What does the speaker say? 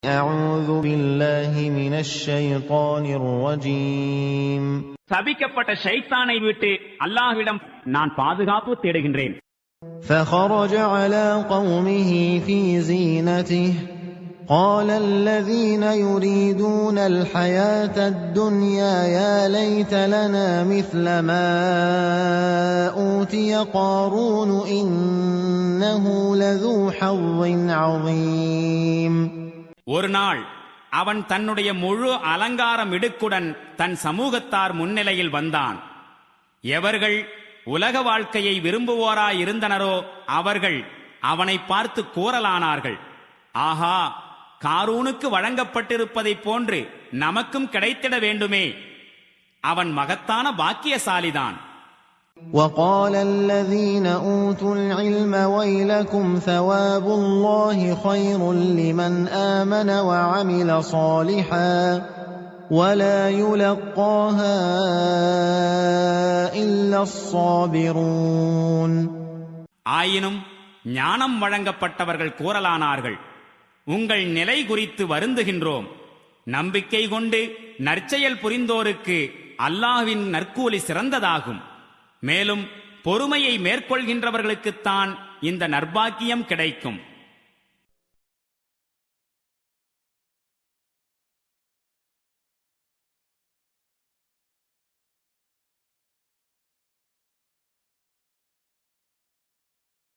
أعوذ بالله من الشيطان الرجيم. சபிக்கப்பட்ட ஷைத்தானை விட்டு அல்லாஹ்விடம் நான் பாதுகாப்பு தேடுகின்றேன். فخرج على قومه في زينته قال الذين يريدون الحياة الدنيا يا ليت لنا مثل ما أوتي قارون إنه لذو حظ عظيم. ஒரு நாள் அவன் தன்னுடைய முழு அலங்காரம் இடுக்குடன் தன் சமூகத்தார் முன்னிலையில் வந்தான். எவர்கள் உலக வாழ்க்கையை விரும்புவோராயிருந்தனரோ அவர்கள் அவனை பார்த்து கூறலானார்கள், ஆஹா, காரூனுக்கு வழங்கப்பட்டிருப்பதைப் போன்று நமக்கும் கிடைத்திட வேண்டுமே. அவன் மகத்தான பாக்கியசாலிதான். وقال الذين أوتوا العلم ويلكم ثواب الله خير لمن آمن وعمل صالحا ولا يلقاها إلا الصابرون. ஆயினும் ஞானம் வழங்கப்பட்டவர்கள் கூறலானார்கள், உங்கள் நிலை குறித்து வருந்துகின்றோம். நம்பிக்கை கொண்டு நற்செயல் புரிந்தோருக்கு அல்லாஹ்வின் நற்கூலி சிறந்ததாகும். மேலும் பொறுமையை மேற்கொள்கின்றவர்களுக்குத்தான் இந்த நற்பாக்கியம் கிடைக்கும்.